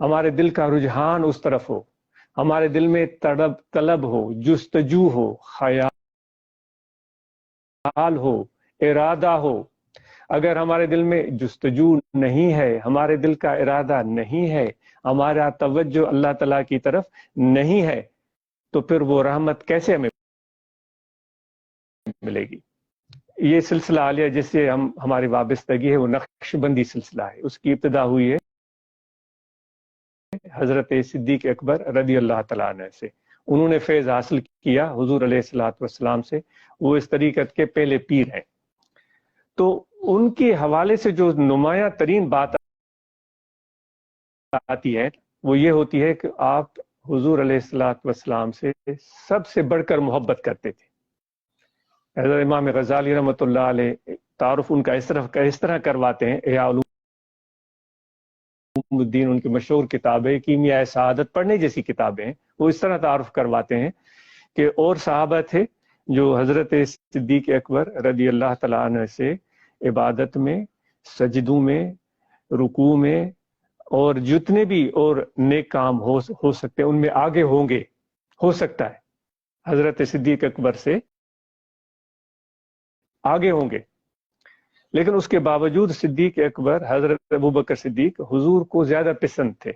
ہمارے دل کا رجحان اس طرف ہو، ہمارے دل میں طلب ہو، جستجو ہو، خیال ہو، ارادہ ہو۔ اگر ہمارے دل میں جستجو نہیں ہے، ہمارے دل کا ارادہ نہیں ہے، ہمارا توجہ اللہ تعالیٰ کی طرف نہیں ہے، تو پھر وہ رحمت کیسے ہمیں ملے گی؟ یہ سلسلہ عالیہ جس سے ہماری وابستگی ہے وہ نقش بندی سلسلہ ہے۔ اس کی ابتدا ہوئی ہے حضرت صدیق اکبر رضی اللہ تعالیٰ عنہ سے۔ انہوں نے فیض حاصل کیا حضور علیہ السلام سے، وہ اس طریقت کے پہلے پیر ہیں۔ تو ان کے حوالے سے جو نمایاں ترین بات آتی ہے وہ یہ ہوتی ہے کہ آپ حضور علیہ السلام سے سب سے بڑھ کر محبت کرتے تھے۔ حضرت امام غزالی رحمۃ اللہ علیہ تعارف ان کا اس طرح کرواتے ہیں، احیاء علوم الدین ان کی مشہور کتابیں، کیمیائے سعادت پڑھنے جیسی کتابیں ہیں، وہ اس طرح تعارف کرواتے ہیں کہ اور صحابہ تھے جو حضرت صدیق اکبر رضی اللہ تعالیٰ عنہ سے عبادت میں، سجدوں میں، رکوع میں اور جتنے بھی اور نیک کام ہو سکتے ہیں ان میں آگے ہوں گے، ہو سکتا ہے حضرت صدیق اکبر سے آگے ہوں گے، لیکن اس کے باوجود صدیق اکبر حضرت ابوبکر صدیق حضور کو زیادہ پسند تھے۔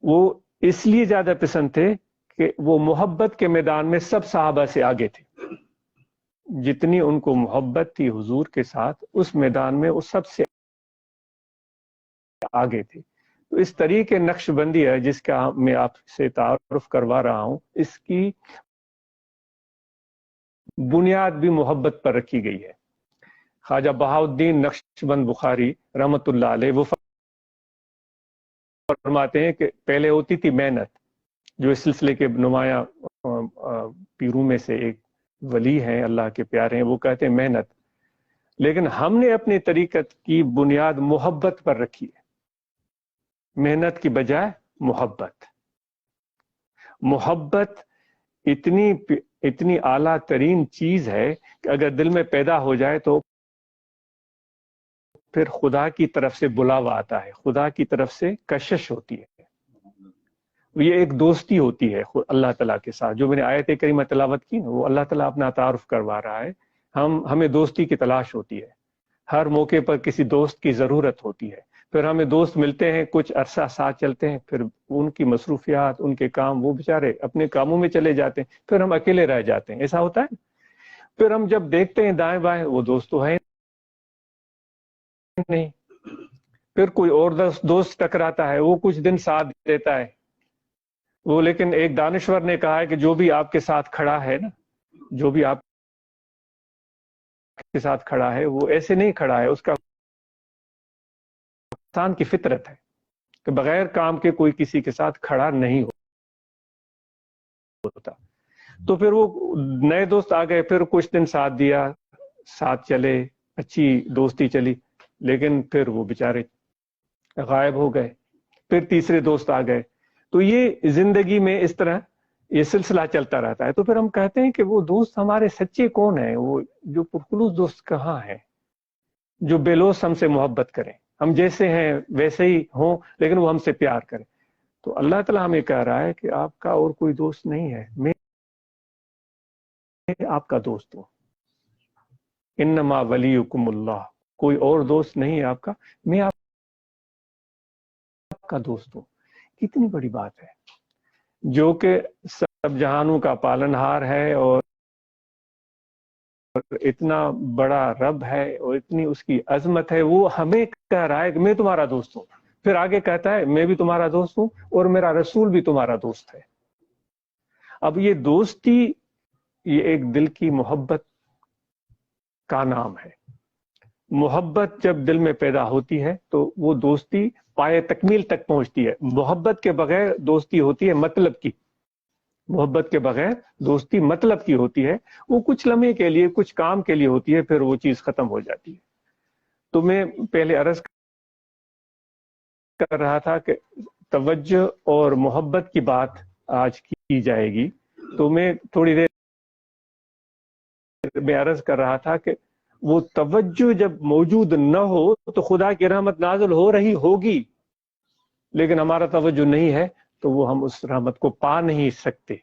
وہ اس لیے زیادہ پسند تھے کہ وہ محبت کے میدان میں سب صحابہ سے آگے تھے، جتنی ان کو محبت تھی حضور کے ساتھ اس میدان میں وہ سب سے آگے تھے۔ تو اس طریقے نقش بندی ہے جس کا میں آپ سے تعارف کروا رہا ہوں، اس کی بنیاد بھی محبت پر رکھی گئی ہے۔ خواجہ بہاؤالدین نقش بند بخاری رحمۃ اللہ علیہ وہ فرماتے ہیں کہ پہلے ہوتی تھی محنت، جو اس سلسلے کے نمایاں پیروں میں سے ایک ولی ہیں، اللہ کے پیارے ہیں، وہ کہتے ہیں محنت، لیکن ہم نے اپنی طریقت کی بنیاد محبت پر رکھی ہے، محنت کی بجائے محبت۔ محبت اتنی اعلیٰ ترین چیز ہے کہ اگر دل میں پیدا ہو جائے تو پھر خدا کی طرف سے بلاوا آتا ہے، خدا کی طرف سے کشش ہوتی ہے، یہ ایک دوستی ہوتی ہے اللہ تعالیٰ کے ساتھ۔ جو میں نے آیت کریمہ تلاوت کی نا، وہ اللہ تعالیٰ اپنا تعارف کروا رہا ہے۔ ہمیں دوستی کی تلاش ہوتی ہے، ہر موقع پر کسی دوست کی ضرورت ہوتی ہے، پھر ہمیں دوست ملتے ہیں، کچھ عرصہ ساتھ چلتے ہیں، پھر ان کی مصروفیات، ان کے کام، وہ بیچارے اپنے کاموں میں چلے جاتے ہیں، پھر ہم اکیلے رہ جاتے ہیں، ایسا ہوتا ہے۔ پھر ہم جب دیکھتے ہیں دائیں بائیں، وہ دوست تو ہے نہیں، پھر کوئی اور دوست ٹکراتا ہے، وہ کچھ دن ساتھ دیتا ہے، وہ لیکن ایک دانشور نے کہا ہے کہ جو بھی آپ کے ساتھ کھڑا ہے نا، جو بھی آپ کے ساتھ کھڑا ہے وہ ایسے نہیں کھڑا ہے، اس کا انسان کی فطرت ہے کہ بغیر کام کے کوئی کسی کے ساتھ کھڑا نہیں ہوتا۔ تو پھر وہ نئے دوست آ گئے، پھر کچھ دن ساتھ دیا، ساتھ چلے، اچھی دوستی چلی، لیکن پھر وہ بیچارے غائب ہو گئے، پھر تیسرے دوست آ گئے۔ تو یہ زندگی میں اس طرح یہ سلسلہ چلتا رہتا ہے۔ تو پھر ہم کہتے ہیں کہ وہ دوست ہمارے سچے کون ہیں؟ وہ جو پرخلوص دوست کہاں ہیں، جو بے لوث ہم سے محبت کریں، ہم جیسے ہیں ویسے ہی ہوں، لیکن وہ ہم سے پیار کریں۔ تو اللہ تعالیٰ ہمیں کہہ رہا ہے کہ آپ کا اور کوئی دوست نہیں ہے، میں آپ کا دوست ہوں، انما ولیکم اللہ، کوئی اور دوست نہیں ہے آپ کا، میں آپ کا دوست ہوں۔ کتنی بڑی بات ہے، جو کہ سب جہانوں کا پالنہار ہے اور اتنا بڑا رب ہے اور اتنی اس کی عظمت ہے، وہ ہمیں کہہ رہا ہے کہ میں تمہارا دوست ہوں۔ پھر آگے کہتا ہے میں بھی تمہارا دوست ہوں اور میرا رسول بھی تمہارا دوست ہے۔ اب یہ دوستی، یہ ایک دل کی محبت کا نام ہے۔ محبت جب دل میں پیدا ہوتی ہے تو وہ دوستی پائے تکمیل تک پہنچتی ہے۔ محبت کے بغیر دوستی ہوتی ہے مطلب کی، محبت کے بغیر دوستی مطلب کی ہوتی ہے، وہ کچھ لمحے کے لیے، کچھ کام کے لیے ہوتی ہے، پھر وہ چیز ختم ہو جاتی ہے۔ تو میں پہلے عرض کر رہا تھا کہ توجہ اور محبت کی بات آج کی جائے گی، تو میں تھوڑی دیر میں عرض کر رہا تھا کہ وہ توجہ جب موجود نہ ہو تو خدا کی رحمت نازل ہو رہی ہوگی، لیکن ہمارا توجہ نہیں ہے تو وہ ہم اس رحمت کو پا نہیں سکتے۔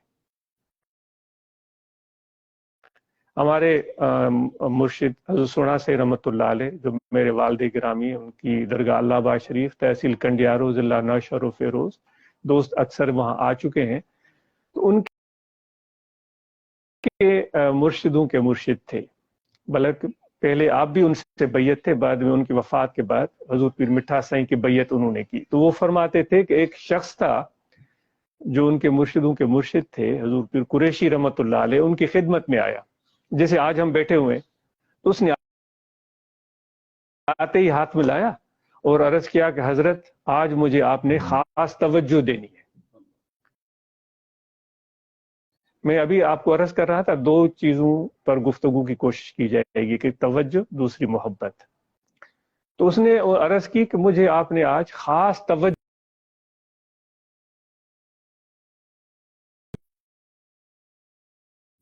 ہمارے مرشد حضرت سونا سے رحمۃ اللہ علیہ، جو میرے والد گرامی، ان کی درگاہ اللہ آباد شریف تحصیل کنڈیارو ضلع نوشہر و فیروز، دوست اکثر وہاں آ چکے ہیں، تو ان کے مرشدوں کے مرشد تھے، بلکہ پہلے آپ بھی ان سے بیعت تھے، بعد میں ان کی وفات کے بعد حضور پیر مٹھا سائیں کی بیعت انہوں نے کی۔ تو وہ فرماتے تھے کہ ایک شخص تھا جو ان کے مرشدوں کے مرشد تھے، حضور پیر قریشی رحمۃ اللہ علیہ، ان کی خدمت میں آیا، جیسے آج ہم بیٹھے ہوئے، تو اس نے آتے ہی ہاتھ ملایا اور عرض کیا کہ حضرت آج مجھے آپ نے خاص توجہ دینی ہے۔ میں ابھی آپ کو عرض کر رہا تھا، دو چیزوں پر گفتگو کی کوشش کی جائے گی، کہ توجہ، دوسری محبت۔ تو اس نے عرض کی کہ مجھے آپ نے آج خاص توجہ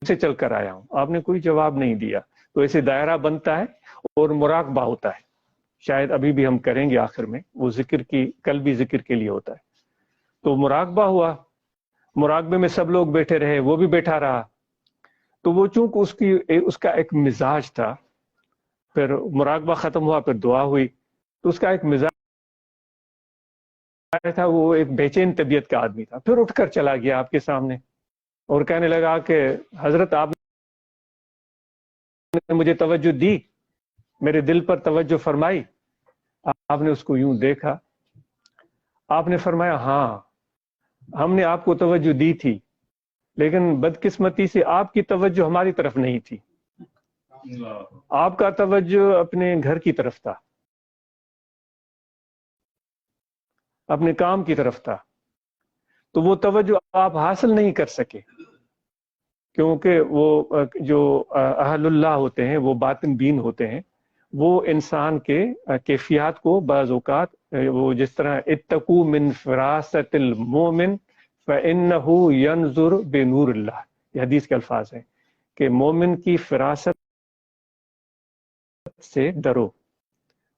سے چل کر آیا ہوں۔ آپ نے کوئی جواب نہیں دیا، تو ایسے دائرہ بنتا ہے اور مراقبہ ہوتا ہے، شاید ابھی بھی ہم کریں گے آخر میں، وہ ذکر کی، کل بھی ذکر کے لیے ہوتا ہے۔ تو مراقبہ ہوا، مراقبے میں سب لوگ بیٹھے رہے، وہ بھی بیٹھا رہا، تو وہ چونکہ اس کا ایک مزاج تھا، پھر مراقبہ ختم ہوا، پھر دعا ہوئی، تو اس کا ایک مزاج تھا، وہ ایک بے چین طبیعت کا آدمی تھا، پھر اٹھ کر چلا گیا آپ کے سامنے اور کہنے لگا کہ حضرت آپ نے مجھے توجہ دی، میرے دل پر توجہ فرمائی۔ آپ نے اس کو یوں دیکھا، آپ نے فرمایا ہاں ہم نے آپ کو توجہ دی تھی، لیکن بدقسمتی سے آپ کی توجہ ہماری طرف نہیں تھی، آپ کا توجہ اپنے گھر کی طرف تھا، اپنے کام کی طرف تھا، تو وہ توجہ آپ حاصل نہیں کر سکے، کیونکہ وہ جو اہل اللہ ہوتے ہیں، وہ باطن بین ہوتے ہیں، وہ انسان کے کیفیات کو بعض اوقات، وہ جس طرح اتقوا من فراست المومن فإنه ينظر بنور اللہ، یہ حدیث کے الفاظ ہیں کہ مومن کی فراست سے ڈرو،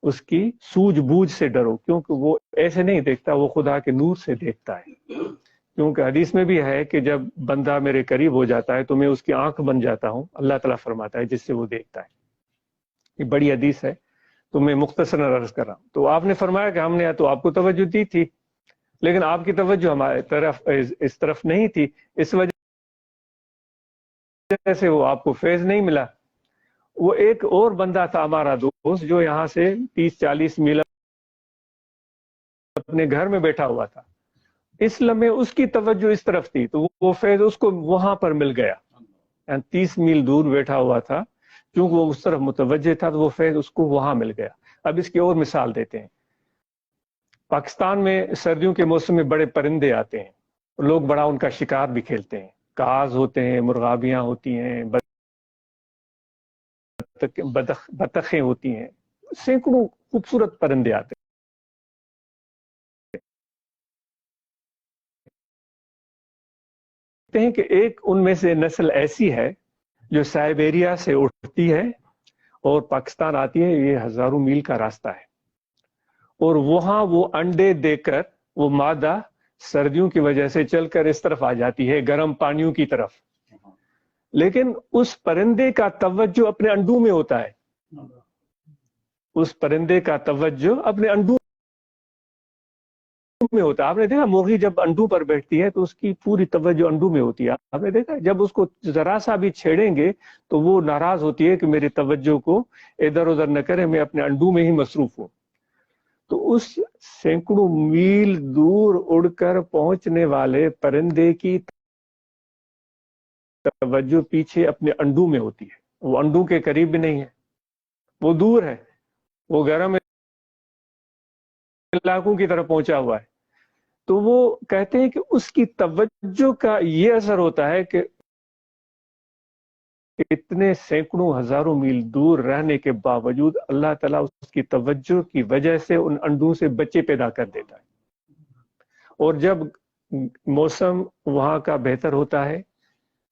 اس کی سوجھ بوجھ سے ڈرو، کیونکہ وہ ایسے نہیں دیکھتا، وہ خدا کے نور سے دیکھتا ہے۔ کیونکہ حدیث میں بھی ہے کہ جب بندہ میرے قریب ہو جاتا ہے تو میں اس کی آنکھ بن جاتا ہوں، اللہ تعالیٰ فرماتا ہے، جس سے وہ دیکھتا ہے۔ یہ بڑی حدیث ہے، تو میں مختصر عرض کر رہا ہوں۔ تو آپ نے فرمایا کہ ہم نے تو آپ کو توجہ دی تھی، لیکن آپ کی توجہ ہمارے طرف اس طرف نہیں تھی، اس وجہ سے وہ آپ کو فیض نہیں ملا۔ وہ ایک اور بندہ تھا ہمارا دوست، جو یہاں سے 30-40 میل اپنے گھر میں بیٹھا ہوا تھا، اس لمحے اس کی توجہ اس طرف تھی، تو وہ فیض اس کو وہاں پر مل گیا، یعنی 30 میل دور بیٹھا ہوا تھا، چونکہ وہ اس طرف متوجہ تھا تو وہ فیض اس کو وہاں مل گیا۔ اب اس کی اور مثال دیتے ہیں۔ پاکستان میں سردیوں کے موسم میں بڑے پرندے آتے ہیں، لوگ بڑا ان کا شکار بھی کھیلتے ہیں، کاز ہوتے ہیں، مرغابیاں ہوتی ہیں، بطخیں ہوتی ہیں، سینکڑوں خوبصورت پرندے آتے ہیں کہ ایک ان میں سے نسل ایسی ہے جو سائبیریا سے اٹھتی ہے اور پاکستان آتی ہے، یہ ہزاروں میل کا راستہ ہے، اور وہاں وہ انڈے دے کر وہ مادہ سردیوں کی وجہ سے چل کر اس طرف آ جاتی ہے، گرم پانیوں کی طرف، لیکن اس پرندے کا توجہ اپنے انڈوں میں ہوتا ہے، اس پرندے کا توجہ اپنے انڈوں میں ہوتا ہے۔ آپ نے دیکھا مرغی جب انڈوں پر بیٹھتی ہے تو اس کی پوری توجہ انڈوں میں ہوتی ہے، آپ نے دیکھا جب اس کو ذرا سا بھی چھیڑیں گے تو وہ ناراض ہوتی ہے کہ میری توجہ کو ادھر ادھر نہ کرے، میں اپنے انڈوں میں ہی مصروف ہوں۔ تو اس سینکڑوں میل دور اڑ کر پہنچنے والے پرندے کی توجہ پیچھے اپنے انڈوں میں ہوتی ہے، وہ انڈوں کے قریب بھی نہیں ہے، وہ دور ہے، وہ گرم علاقوں کی طرف پہنچا ہوا ہے۔ تو وہ کہتے ہیں کہ اس کی توجہ کا یہ اثر ہوتا ہے کہ اتنے سینکڑوں ہزاروں میل دور رہنے کے باوجود اللہ تعالیٰ اس کی توجہ کی وجہ سے ان انڈوں سے بچے پیدا کر دیتا ہے، اور جب موسم وہاں کا بہتر ہوتا ہے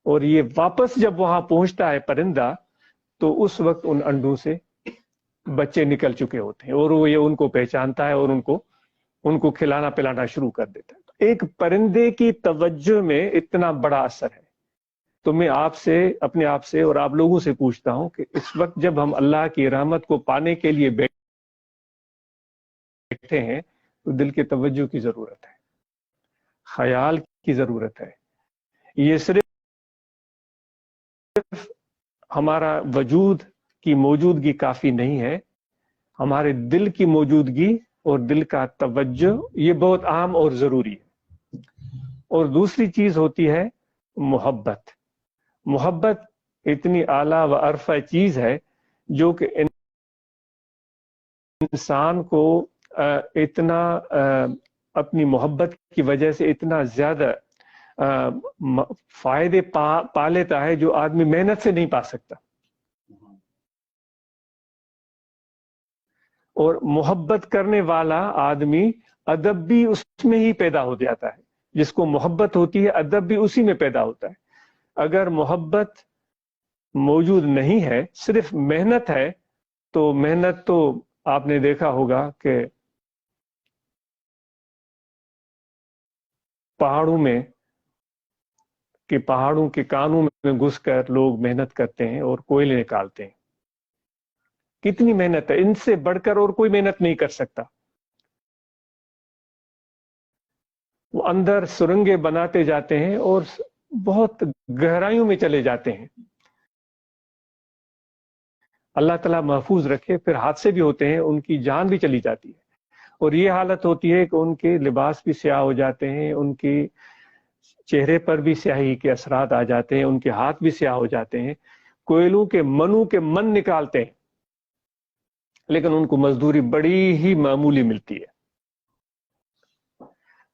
اور یہ واپس جب وہاں پہنچتا ہے پرندہ، تو اس وقت ان انڈوں سے بچے نکل چکے ہوتے ہیں، اور وہ یہ ان کو پہچانتا ہے اور ان کو ان کو کھلانا پلانا شروع کر دیتا ہے. ایک پرندے کی توجہ میں اتنا بڑا اثر ہے. تو میں آپ سے، اپنے آپ سے اور آپ لوگوں سے پوچھتا ہوں کہ اس وقت جب ہم اللہ کی رحمت کو پانے کے لیے بیٹھے ہیں تو دل کی توجہ کی ضرورت ہے، خیال کی ضرورت ہے. یہ صرف ہمارا وجود کی موجودگی کافی نہیں ہے، ہمارے دل کی موجودگی اور دل کا توجہ یہ بہت اہم اور ضروری ہے. اور دوسری چیز ہوتی ہے محبت. محبت اتنی اعلیٰ و عرفہ چیز ہے جو کہ انسان کو اتنا اپنی محبت کی وجہ سے اتنا زیادہ فائدے پا لیتا ہے جو آدمی محنت سے نہیں پا سکتا. اور محبت کرنے والا آدمی ادب بھی اس میں ہی پیدا ہو جاتا ہے. جس کو محبت ہوتی ہے ادب بھی اسی میں پیدا ہوتا ہے. اگر محبت موجود نہیں ہے، صرف محنت ہے، تو محنت تو آپ نے دیکھا ہوگا کہ پہاڑوں کے کانوں میں گھس کر لوگ محنت کرتے ہیں اور کوئلے نکالتے ہیں. کتنی محنت ہے، ان سے بڑھ کر اور کوئی محنت نہیں کر سکتا. وہ اندر سرنگیں بناتے جاتے ہیں اور بہت گہرائیوں میں چلے جاتے ہیں. اللہ تعالیٰ محفوظ رکھے. پھر حادثے بھی ہوتے ہیں، ان کی جان بھی چلی جاتی ہے. اور یہ حالت ہوتی ہے کہ ان کے لباس بھی سیاہ ہو جاتے ہیں، ان کے چہرے پر بھی سیاہی کے اثرات آ جاتے ہیں، ان کے ہاتھ بھی سیاہ ہو جاتے ہیں. کوئلوں کے منوں کے من نکالتے ہیں لیکن ان کو مزدوری بڑی ہی معمولی ملتی ہے.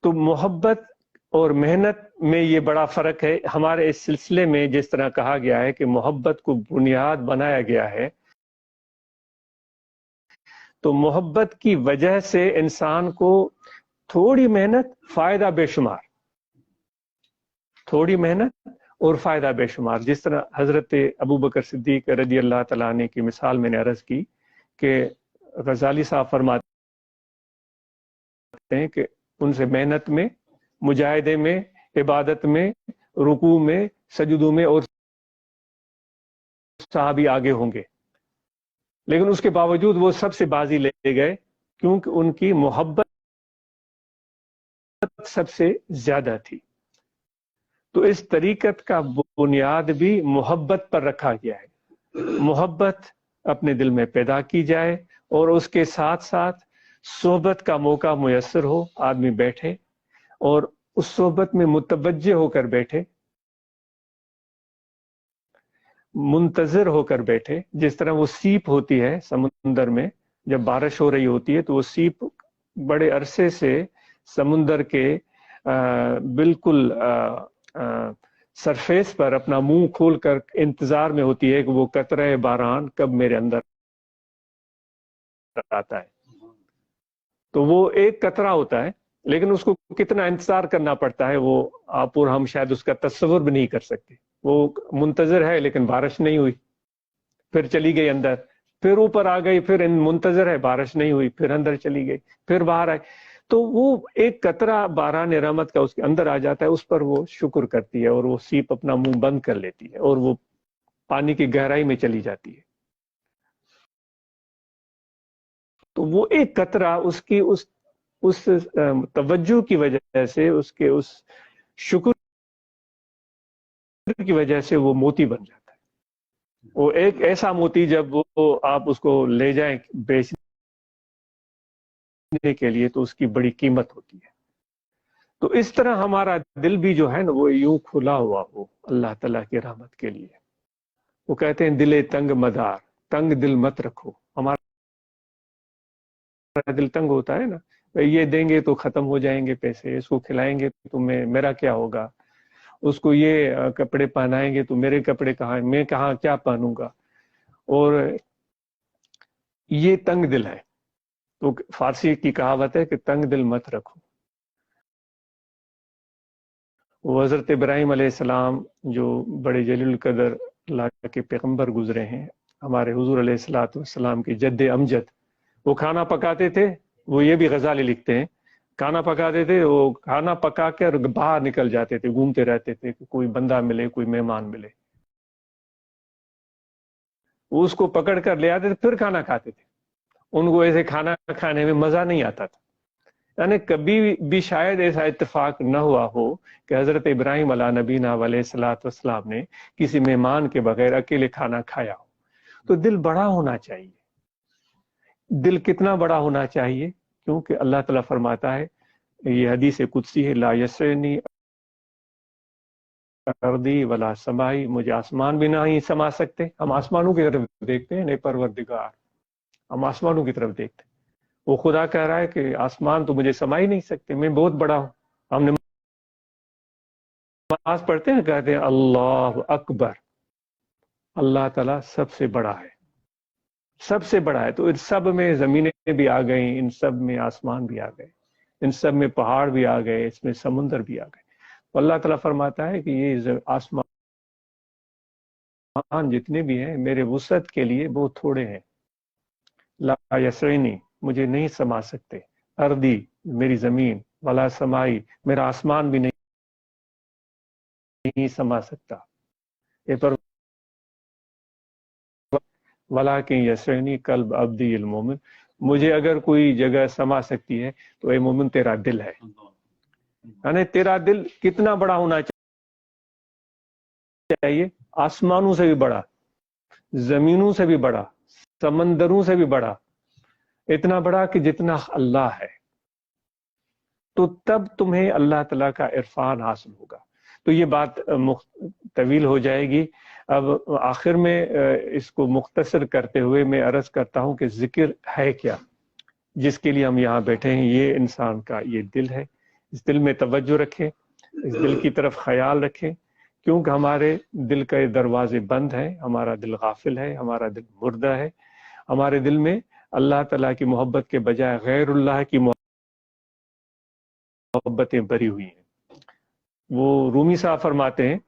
تو محبت اور محنت میں یہ بڑا فرق ہے. ہمارے اس سلسلے میں جس طرح کہا گیا ہے کہ محبت کو بنیاد بنایا گیا ہے، تو محبت کی وجہ سے انسان کو تھوڑی محنت فائدہ بے شمار، تھوڑی محنت اور فائدہ بے شمار. جس طرح حضرت ابوبکر صدیق رضی اللہ تعالیٰ عنہ کی مثال میں نے عرض کی کہ غزالی صاحب فرماتے ہیں کہ ان سے محنت میں، مجاہدے میں، عبادت میں، رکوع میں، سجدوں میں اور صحابی آگے ہوں گے، لیکن اس کے باوجود وہ سب سے بازی لے گئے کیونکہ ان کی محبت سب سے زیادہ تھی. تو اس طریقت کا بنیاد بھی محبت پر رکھا گیا ہے. محبت اپنے دل میں پیدا کی جائے اور اس کے ساتھ ساتھ صحبت کا موقع میسر ہو، آدمی بیٹھے اور اس صحبت میں متوجہ ہو کر بیٹھے، منتظر ہو کر بیٹھے. جس طرح وہ سیپ ہوتی ہے سمندر میں، جب بارش ہو رہی ہوتی ہے تو وہ سیپ بڑے عرصے سے سمندر کے بالکل سرفیس پر اپنا منہ کھول کر انتظار میں ہوتی ہے کہ وہ قطرہ باران کب میرے اندر آتا ہے. تو وہ ایک قطرہ ہوتا ہے لیکن اس کو کتنا انتظار کرنا پڑتا ہے وہ آپ اور ہم شاید اس کا تصور بھی نہیں کر سکتے. وہ منتظر ہے لیکن بارش نہیں ہوئی، پھر چلی گئی اندر، پھر اوپر آ گئی، پھر منتظر ہے، بارش نہیں ہوئی، پھر اندر چلی گئی، پھر باہر آئی. تو وہ ایک قطرہ باران رحمت کا اس کے اندر آ جاتا ہے، اس پر وہ شکر کرتی ہے اور وہ سیپ اپنا منہ بند کر لیتی ہے اور وہ پانی کی گہرائی میں چلی جاتی ہے. تو وہ ایک قطرہ اس کی اس توجہ کی وجہ سے، اس کے اس شکر کی وجہ سے وہ موتی بن جاتا ہے. وہ ایک ایسا موتی جب وہ آپ اس کو لے جائیں بیچنے کے لیے تو اس کی بڑی قیمت ہوتی ہے. تو اس طرح ہمارا دل بھی جو ہے نا وہ یوں کھلا ہوا ہو اللہ تعالیٰ کی رحمت کے لیے. وہ کہتے ہیں دل تنگ مدار، تنگ دل مت رکھو. ہمارا دل تنگ ہوتا ہے نا، یہ دیں گے تو ختم ہو جائیں گے پیسے، اس کو کھلائیں گے تو میرا کیا ہوگا، اس کو یہ کپڑے پہنائیں گے تو میرے کپڑے کہاں، میں کہاں کیا پہنوں گا. اور یہ تنگ دل ہے. تو فارسی کی کہاوت ہے کہ تنگ دل مت رکھو. وہ حضرت ابراہیم علیہ السلام جو بڑے جلیل القدر اللہ کے پیغمبر گزرے ہیں، ہمارے حضور علیہ السلام کے جد امجد، وہ کھانا پکاتے تھے. وہ یہ بھی غزالی لکھتے ہیں کھانا پکاتے تھے، وہ کھانا پکا کر باہر نکل جاتے تھے، گھومتے رہتے تھے کہ کوئی بندہ ملے، کوئی مہمان ملے، وہ اس کو پکڑ کر لے آتے تھے، پھر کھانا کھاتے تھے. ان کو ایسے کھانا کھانے میں مزہ نہیں آتا تھا. یعنی کبھی بھی شاید ایسا اتفاق نہ ہوا ہو کہ حضرت ابراہیم علیہ نبینا علیہ الصلوۃ والسلام نے کسی مہمان کے بغیر اکیلے کھانا کھایا ہو. تو دل بڑا ہونا چاہیے. دل کتنا بڑا ہونا چاہیے؟ کیونکہ اللہ تعالیٰ فرماتا ہے، یہ حدیث قدسی ہے، لا یسعنی ارضی ولا سمائی، مجھے آسمان بھی نہیں سما سکتے. ہم آسمانوں کی طرف دیکھتے ہیں، نہیں پروردگار، ہم آسمانوں کی طرف دیکھتے ہیں. وہ خدا کہہ رہا ہے کہ آسمان تو مجھے سما ہی نہیں سکتے، میں بہت بڑا ہوں. ہم نے نماز پڑھتے ہیں، کہتے ہیں اللہ اکبر، اللہ تعالیٰ سب سے بڑا ہے، سب سے بڑا ہے. تو ان سب میں زمینیں بھی آ گئیں، ان سب میں آسمان بھی آ گئے، ان سب میں پہاڑ بھی آ گئے، اس میں سمندر بھی آ گئے. تو اللہ تعالیٰ فرماتا ہے کہ یہ آسمان جتنے بھی ہیں میرے وسعت کے لیے بہت تھوڑے ہیں. لا یسعنی، مجھے نہیں سما سکتے. اردی، میری زمین، ولا سمائی، میرا آسمان بھی نہیں سما سکتا. یہ پر ولیکن یسعنی قلب عبدی المومن، مجھے اگر کوئی جگہ سما سکتی ہے تو اے مومن تیرا دل ہے. یعنی تیرا دل کتنا بڑا ہونا چاہیے؟ آسمانوں سے بھی بڑا، زمینوں سے بھی بڑا، سمندروں سے بھی بڑا، اتنا بڑا کہ جتنا اللہ ہے. تو تب تمہیں اللہ تعالیٰ کا عرفان حاصل ہوگا. تو یہ بات طویل ہو جائے گی. اب آخر میں اس کو مختصر کرتے ہوئے میں عرض کرتا ہوں کہ ذکر ہے کیا، جس کے لیے ہم یہاں بیٹھے ہیں. یہ انسان کا یہ دل ہے. اس دل میں توجہ رکھیں، اس دل کی طرف خیال رکھیں، کیونکہ ہمارے دل کے دروازے بند ہیں. ہمارا دل غافل ہے، ہمارا دل مردہ ہے. ہمارے دل میں اللہ تعالیٰ کی محبت کے بجائے غیر اللہ کی محبتیں بری ہوئی ہیں. وہ رومی صاحب فرماتے ہیں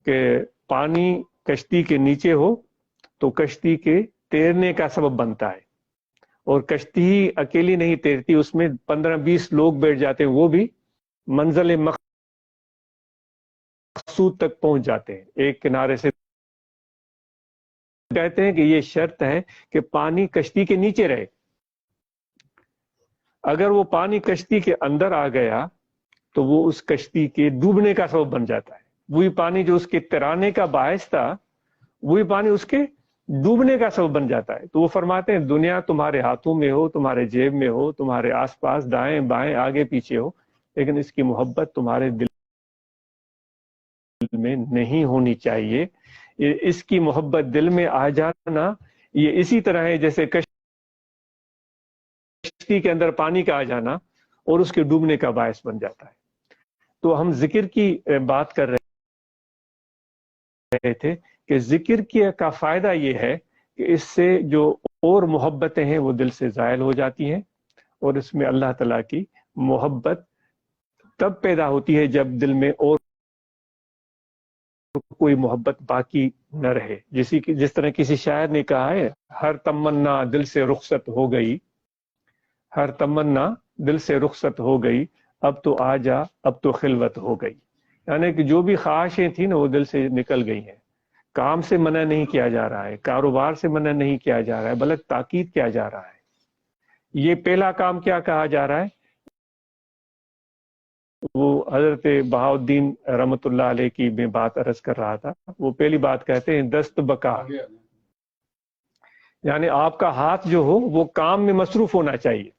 کہ پانی کشتی کے نیچے ہو تو کشتی کے تیرنے کا سبب بنتا ہے، اور کشتی ہی اکیلی نہیں تیرتی، اس میں 15-20 لوگ بیٹھ جاتے ہیں، وہ بھی منزل مقصود تک پہنچ جاتے ہیں. ایک کنارے سے کہتے ہیں کہ یہ شرط ہے کہ پانی کشتی کے نیچے رہے. اگر وہ پانی کشتی کے اندر آ گیا تو وہ اس کشتی کے ڈوبنے کا سبب بن جاتا ہے. وہی پانی جو اس کے ترانے کا باعث تھا، وہی پانی اس کے ڈوبنے کا سبب بن جاتا ہے. تو وہ فرماتے ہیں دنیا تمہارے ہاتھوں میں ہو، تمہارے جیب میں ہو، تمہارے آس پاس دائیں بائیں آگے پیچھے ہو، لیکن اس کی محبت تمہارے دل میں نہیں ہونی چاہیے. اس کی محبت دل میں آ جانا یہ اسی طرح ہے جیسے کشتی کے اندر پانی کا آ جانا اور اس کے ڈوبنے کا باعث بن جاتا ہے. تو ہم ذکر کی بات کر رہے تھے کہ ذکر کا فائدہ یہ ہے کہ اس سے جو اور محبتیں ہیں وہ دل سے زائل ہو جاتی ہیں، اور اس میں اللہ تعالیٰ کی محبت تب پیدا ہوتی ہے جب دل میں اور کوئی محبت باقی نہ رہے. جس طرح کسی شاعر نے کہا ہے، ہر تمنا دل سے رخصت ہو گئی، ہر تمنا دل سے رخصت ہو گئی، اب تو آ جا اب تو خلوت ہو گئی. یعنی کہ جو بھی خواہشیں تھیں نا وہ دل سے نکل گئی ہیں. کام سے منع نہیں کیا جا رہا ہے، کاروبار سے منع نہیں کیا جا رہا ہے، بلکہ تاکید کیا جا رہا ہے. یہ پہلا کام کیا کہا جا رہا ہے؟ وہ حضرت بہاؤالدین رحمۃ اللہ علیہ کی میں بات عرض کر رہا تھا. وہ پہلی بات کہتے ہیں دست بکا، یعنی آپ کا ہاتھ جو ہو وہ کام میں مصروف ہونا چاہیے.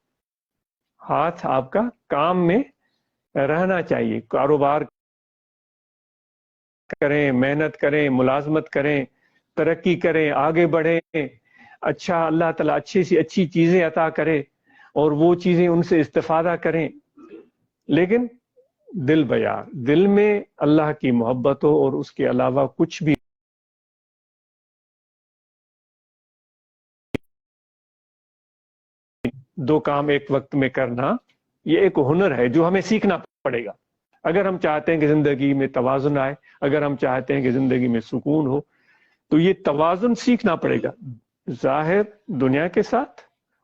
ہاتھ آپ کا کام میں رہنا چاہیے. کاروبار کریں، محنت کریں، ملازمت کریں، ترقی کریں، آگے بڑھیں. اچھا، اللہ تعالیٰ اچھی سی اچھی چیزیں عطا کرے اور وہ چیزیں ان سے استفادہ کریں، لیکن دل بیار، دل میں اللہ کی محبت ہو اور اس کے علاوہ کچھ بھی دو کام ایک وقت میں کرنا، یہ ایک ہنر ہے جو ہمیں سیکھنا پڑے گا. اگر ہم چاہتے ہیں کہ زندگی میں توازن آئے، اگر ہم چاہتے ہیں کہ زندگی میں سکون ہو، تو یہ توازن سیکھنا پڑے گا، ظاہر دنیا کے ساتھ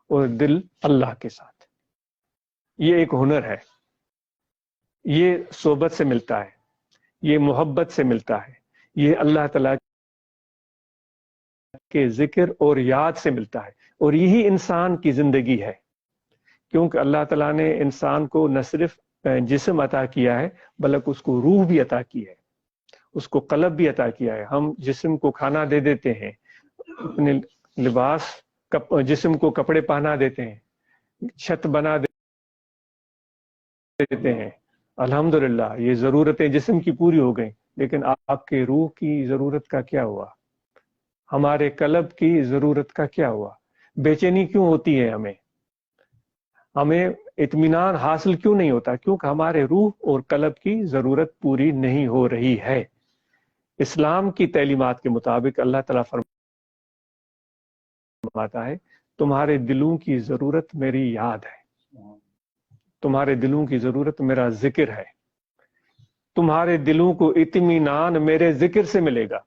اور دل اللہ کے ساتھ. یہ ایک ہنر ہے، یہ صحبت سے ملتا ہے، یہ محبت سے ملتا ہے، یہ اللہ تعالیٰ کے ذکر اور یاد سے ملتا ہے، اور یہی انسان کی زندگی ہے۔ کیونکہ اللہ تعالیٰ نے انسان کو نہ صرف جسم عطا کیا ہے بلکہ اس کو روح بھی عطا کی ہے، اس کو قلب بھی عطا کیا ہے۔ ہم جسم کو کھانا دے دیتے ہیں، اپنے لباس جسم کو کپڑے پہنا دیتے ہیں، چھت بنا دیتے ہیں، الحمدللہ یہ ضرورتیں جسم کی پوری ہو گئیں، لیکن آپ کے روح کی ضرورت کا کیا ہوا؟ ہمارے قلب کی ضرورت کا کیا ہوا؟ بے چینی کیوں ہوتی ہے ہمیں اطمینان حاصل کیوں نہیں ہوتا؟ کیونکہ ہمارے روح اور قلب کی ضرورت پوری نہیں ہو رہی ہے۔ اسلام کی تعلیمات کے مطابق اللہ تعالیٰ فرماتا ہے تمہارے دلوں کی ضرورت میری یاد ہے، تمہارے دلوں کی ضرورت میرا ذکر ہے، تمہارے دلوں کو اطمینان میرے ذکر سے ملے گا۔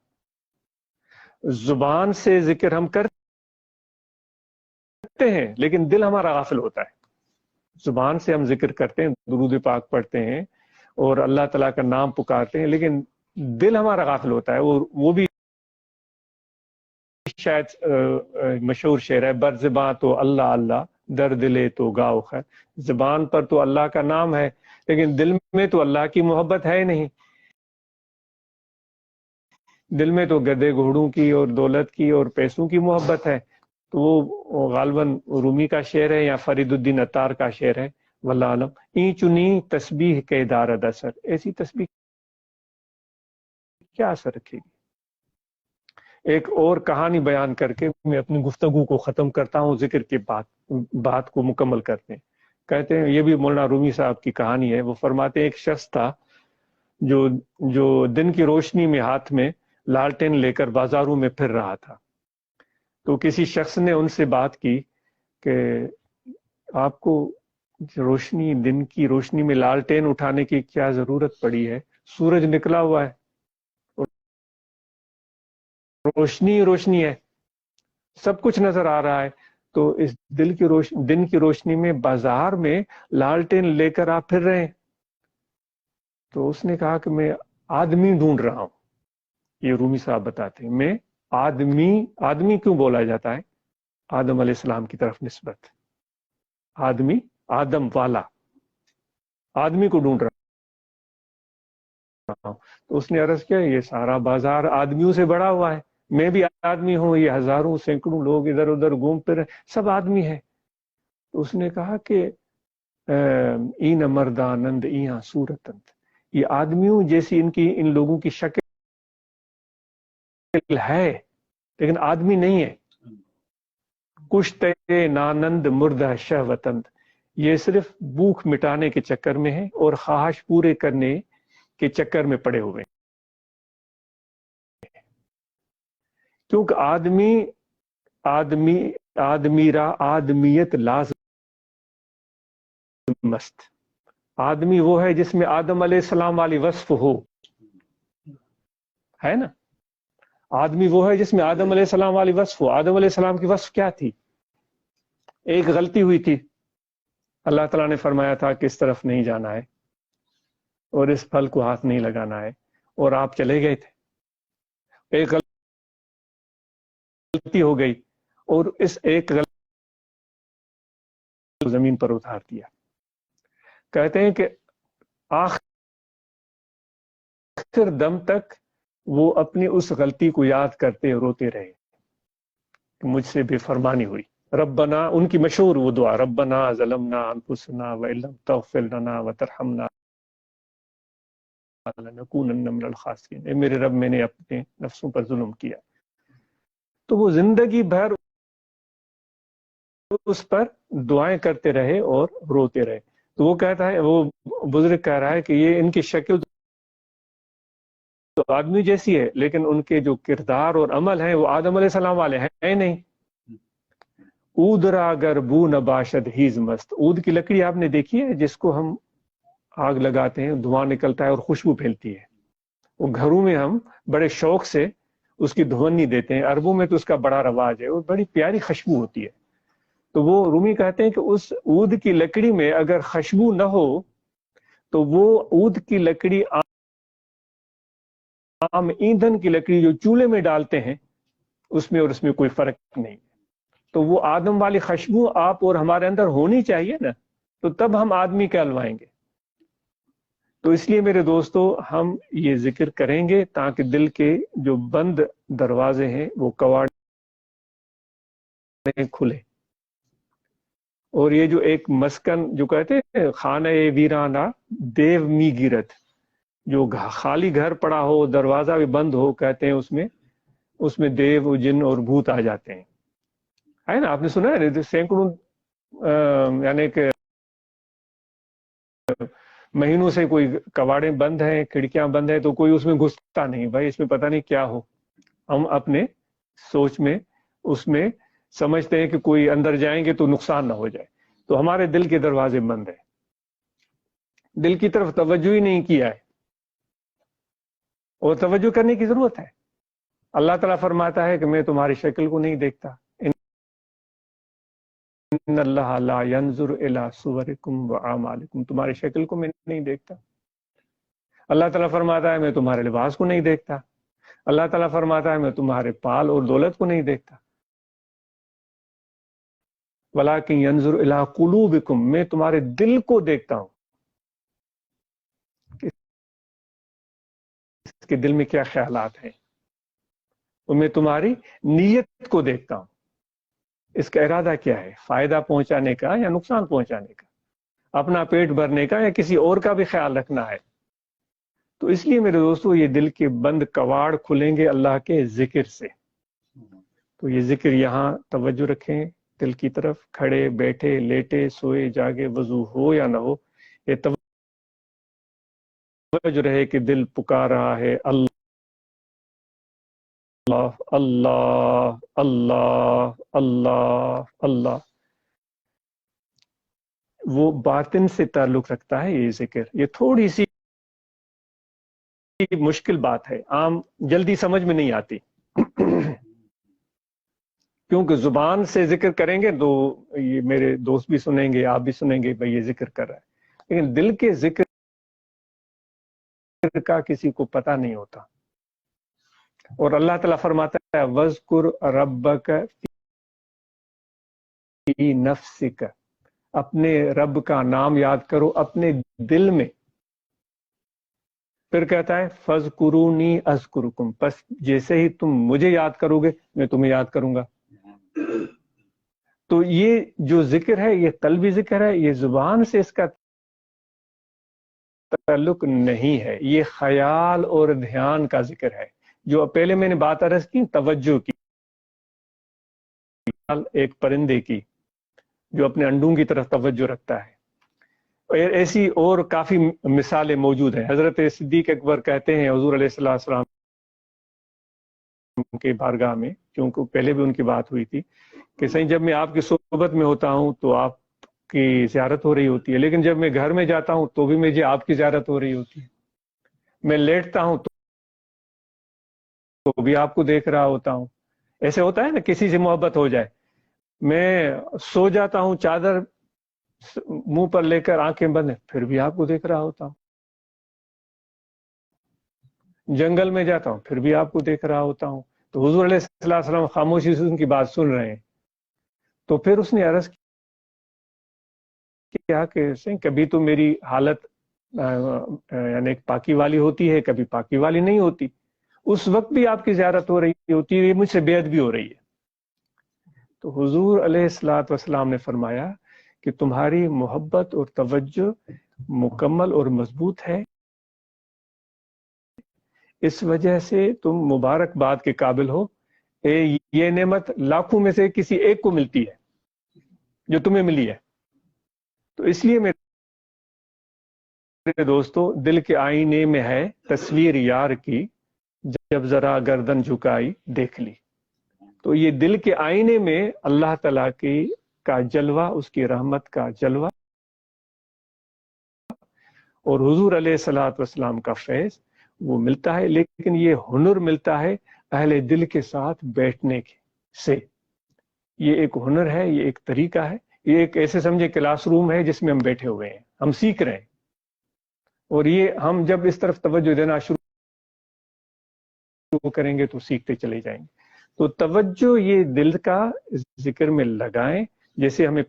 زبان سے ذکر ہم کرتے ہیں لیکن دل ہمارا غافل ہوتا ہے۔ زبان سے ہم ذکر کرتے ہیں، درود پاک پڑھتے ہیں اور اللہ تعالیٰ کا نام پکارتے ہیں، لیکن دل ہمارا غافل ہوتا ہے۔ وہ بھی شاید مشہور شعر ہے، بر زباں تو اللہ اللہ، در دلے تو گاؤ خیر۔ زبان پر تو اللہ کا نام ہے لیکن دل میں تو اللہ کی محبت ہے نہیں، دل میں تو گدے گھوڑوں کی اور دولت کی اور پیسوں کی محبت ہے۔ تو وہ غالباً رومی کا شعر ہے یا فرید الدین عطار کا شعر ہے، واللہ عالم۔ این چنی تسبیح کے دارد اثر، ایسی تسبیح کیا اثر رکھے گی؟ ایک اور کہانی بیان کر کے میں اپنی گفتگو کو ختم کرتا ہوں، ذکر کے بات کو مکمل کرتے ہیں۔ کہتے ہیں، یہ بھی مولانا رومی صاحب کی کہانی ہے۔ وہ فرماتے ہیں ایک شخص تھا جو دن کی روشنی میں ہاتھ میں لالٹین لے کر بازاروں میں پھر رہا تھا۔ تو کسی شخص نے ان سے بات کی کہ آپ کو دن کی روشنی میں لالٹین اٹھانے کی کیا ضرورت پڑی ہے؟ سورج نکلا ہوا ہے، روشنی ہے، سب کچھ نظر آ رہا ہے، تو اس دن کی روشنی میں بازار میں لالٹین لے کر آپ پھر رہے ہیں۔ تو اس نے کہا کہ میں آدمی ڈھونڈ رہا ہوں۔ یہ رومی صاحب بتاتے ہیں، میں آدمی کیوں بولا جاتا ہے؟ آدم علیہ السلام کی طرف نسبت، آدم والا، آدمی کو ڈھونڈ رہا ہوں۔ تو اس نے عرض کیا، یہ سارا بازار آدمیوں سے بڑا ہوا ہے، میں بھی آدمی ہوں، یہ ہزاروں سینکڑوں لوگ ادھر ادھر گھوم پھر سب آدمی ہیں۔ تو اس نے کہا کہ این مردانند ایاں صورتند، یہ آدمیوں جیسی ان لوگوں کی شکل ہے لیکن آدمی نہیں ہے۔ کشتے نانند مردہ شہوتند، یہ صرف بھوک مٹانے کے چکر میں ہے اور خواہش پورے کرنے کے چکر میں پڑے ہوئے ہیں۔ کیونکہ آدمیت لازم مست، آدمی وہ ہے جس میں آدم علیہ السلام والی وصف ہو، ہے نا؟ آدمی وہ ہے جس میں آدم علیہ السلام والی وصف ہو۔ آدم علیہ السلام کی وصف کیا تھی؟ ایک غلطی ہوئی تھی، اللہ تعالیٰ نے فرمایا تھا کہ اس طرف نہیں جانا ہے اور اس پھل کو ہاتھ نہیں لگانا ہے، اور آپ چلے گئے تھے۔ ایک غلطی ہو گئی اور اس ایک غلطی کو زمین پر اتار دیا۔ کہتے ہیں کہ آخر دم تک وہ اپنی اس غلطی کو یاد کرتے روتے رہے کہ مجھ سے بے فرمانی ہوئی۔ ربنا، ان کی مشہور وہ دعا، ربنا ظلمنا انفسنا وان لم تغفر لنا وترحمنا لنکونن من الخاسرین، اے میرے رب میں نے اپنے نفسوں پر ظلم کیا۔ تو وہ زندگی بھر اس پر دعائیں کرتے رہے اور روتے رہے۔ تو وہ کہتا ہے، وہ بزرگ کہہ رہا ہے کہ یہ ان کی شکل تو آدمی جیسی ہے لیکن ان کے جو کردار اور عمل ہیں وہ آدم علیہ السلام والے ہیں نہیں۔ اودرا گر بو نباشد ہیز مست، اود کی لکڑی آپ نے دیکھی ہے جس کو ہم آگ لگاتے ہیں، دھواں نکلتا ہے اور خوشبو پھیلتی ہے، وہ گھروں میں ہم بڑے شوق سے اس کی دھونی دیتے ہیں، عربوں میں تو اس کا بڑا رواج ہے، وہ بڑی پیاری خوشبو ہوتی ہے۔ تو وہ رومی کہتے ہیں کہ اس عود کی لکڑی میں اگر خوشبو نہ ہو تو وہ عود کی لکڑی عام ایندھن کی لکڑی جو چولہے میں ڈالتے ہیں اس میں اور اس میں کوئی فرق نہیں. تو وہ آدم والی خوشبو آپ اور ہمارے اندر ہونی چاہیے نا, تو تب ہم آدمی کہلوائیں گے. تو اس لیے میرے دوستو ہم یہ ذکر کریں گے تاکہ دل کے جو بند دروازے ہیں وہ کواڑ کھلے. اور یہ جو ایک مسکن جو کہتے ہیں خانہ ویرانہ دیو می گیرت, جو خالی گھر پڑا ہو دروازہ بھی بند ہو, کہتے ہیں اس میں دیو جن اور بھوت آ جاتے ہیں, ہے نا. آپ نے سنا ہے سینکڑوں یعنی کہ مہینوں سے کوئی کواڑیں بند ہیں, کھڑکیاں بند ہیں, تو کوئی اس میں گھستا نہیں. بھائی اس میں پتہ نہیں کیا ہو. ہم اپنے سوچ میں اس میں سمجھتے ہیں کہ کوئی اندر جائیں گے تو نقصان نہ ہو جائے. تو ہمارے دل کے دروازے بند ہیں, دل کی طرف توجہ ہی نہیں کیا ہے, اور توجہ کرنے کی ضرورت ہے. اللہ تعالیٰ فرماتا ہے کہ میں تمہاری شکل کو نہیں دیکھتا, ان اللہ لا ينظر الى صورکم واعمالکم, تمہاری شکل کو میں نہیں دیکھتا. اللہ تعالیٰ فرماتا ہے میں تمہارے لباس کو نہیں دیکھتا. اللہ تعالیٰ فرماتا ہے میں تمہارے پال اور دولت کو نہیں دیکھتا. ولکن ينظر الى قلوبکم, میں تمہارے دل کو دیکھتا ہوں, اس کے دل میں کیا خیالات ہیں. اور میں تمہاری نیت کو دیکھتا ہوں, اس کا ارادہ کیا ہے, فائدہ پہنچانے کا یا نقصان پہنچانے کا, اپنا پیٹ بھرنے کا یا کسی اور کا بھی خیال رکھنا ہے. تو اس لیے میرے دوستو یہ دل کے بند کواڑ کھلیں گے اللہ کے ذکر سے. تو یہ ذکر یہاں توجہ رکھیں, دل کی طرف, کھڑے بیٹھے لیٹے سوئے جاگے, وضو ہو یا نہ ہو, یہ توجہ رہے کہ دل پکار رہا ہے اللہ اللہ اللہ اللہ اللہ. وہ باطن سے تعلق رکھتا ہے یہ ذکر. یہ تھوڑی سی مشکل بات ہے, عام جلدی سمجھ میں نہیں آتی, کیونکہ زبان سے ذکر کریں گے تو یہ میرے دوست بھی سنیں گے, آپ بھی سنیں گے, بھائی یہ ذکر کر رہا ہے, لیکن دل کے ذکر کا کسی کو پتہ نہیں ہوتا. اور اللہ تعالیٰ فرماتا ہے وَاذْكُرْ رَبَّكَ فِي نَفْسِكَ, اپنے رب کا نام یاد کرو اپنے دل میں. پھر کہتا ہے فَاذْكُرُونِي أَذْكُرُكُمْ, بس جیسے ہی تم مجھے یاد کرو گے میں تمہیں یاد کروں گا. تو یہ جو ذکر ہے یہ قلبی ذکر ہے, یہ زبان سے اس کا تعلق نہیں ہے, یہ خیال اور دھیان کا ذکر ہے. جو پہلے میں نے بات عرض کی توجہ کی, ایک پرندے کی جو اپنے انڈوں کی طرف توجہ رکھتا ہے. ایسی اور کافی مثالیں موجود ہیں. حضرت صدیق اکبر کہتے ہیں حضور علیہ السلام کے بارگاہ میں, کیونکہ پہلے بھی ان کی بات ہوئی تھی, کہ صحیح جب میں آپ کی صحبت میں ہوتا ہوں تو آپ کی زیارت ہو رہی ہوتی ہے, لیکن جب میں گھر میں جاتا ہوں تو بھی مجھے آپ کی زیارت ہو رہی ہوتی ہے. میں لیٹتا ہوں تو بھی آپ کو دیکھ رہا ہوتا ہوں. ایسے ہوتا ہے نا کسی سے محبت ہو جائے, میں سو جاتا ہوں چادر منہ پر لے کر آنکھیں بند, پھر بھی آپ کو دیکھ رہا ہوتا ہوں. جنگل میں جاتا ہوں پھر بھی آپ کو دیکھ رہا ہوتا ہوں. تو حضور علیہ السلام خاموشی سے ان کی بات سن رہے ہیں. تو پھر اس نے عرض کیا کہ کبھی تو میری حالت یعنی پاکی والی ہوتی ہے, کبھی پاکی والی نہیں ہوتی, اس وقت بھی آپ کی زیارت ہو رہی ہوتی ہے, مجھ سے بیعت بھی ہو رہی ہے. تو حضور علیہ السلام نے فرمایا کہ تمہاری محبت اور توجہ مکمل اور مضبوط ہے, اس وجہ سے تم مبارکباد کے قابل ہو. یہ نعمت لاکھوں میں سے کسی ایک کو ملتی ہے جو تمہیں ملی ہے. تو اس لیے میرے دوستو دل کے آئینے میں ہے تصویر یار کی, جب ذرا گردن جھکائی دیکھ لی. تو یہ دل کے آئینے میں اللہ تعالیٰ کی کا جلوہ, اس کی رحمت کا جلوہ اور حضور علیہ السلام کا فیض وہ ملتا ہے. لیکن یہ ہنر ملتا ہے اہل دل کے ساتھ بیٹھنے سے. یہ ایک ہنر ہے، یہ ایک طریقہ ہے، یہ ایک ایسے سمجھے کلاس روم ہے جس میں ہم بیٹھے ہوئے ہیں، ہم سیکھ رہے ہیں، اور یہ ہم جب اس طرف توجہ دینا شروع کریں گے تو سیکھتے چلے جائیں گے۔ تو توجہ یہ دل کا ذکر میں لگائیں، جیسے ہمیں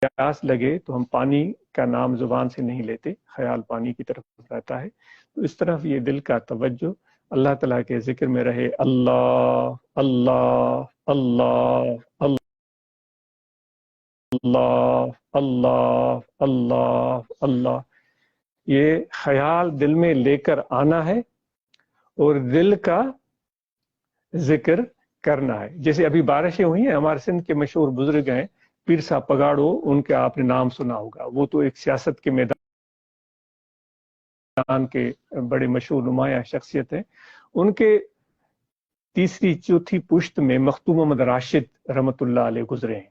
پیاس لگے تو ہم پانی کا نام زبان سے نہیں لیتے، خیال پانی کی طرف رہتا ہے، تو اس طرف یہ دل کا توجہ اللہ تعالیٰ کے ذکر میں رہے، اللہ اللہ اللہ اللہ اللہ اللہ اللہ، یہ خیال دل میں لے کر آنا ہے اور دل کا ذکر کرنا ہے۔ جیسے ابھی بارشیں ہوئی ہیں، ہمارے سندھ کے مشہور بزرگ ہیں پیر صاحب پگاڑو، ان کا آپ نے نام سنا ہوگا، وہ تو ایک سیاست کے میدان کے بڑے مشہور نمایاں شخصیت ہیں۔ ان کے تیسری چوتھی پشت میں مختوم محمد راشد رحمۃ اللہ علیہ گزرے ہیں۔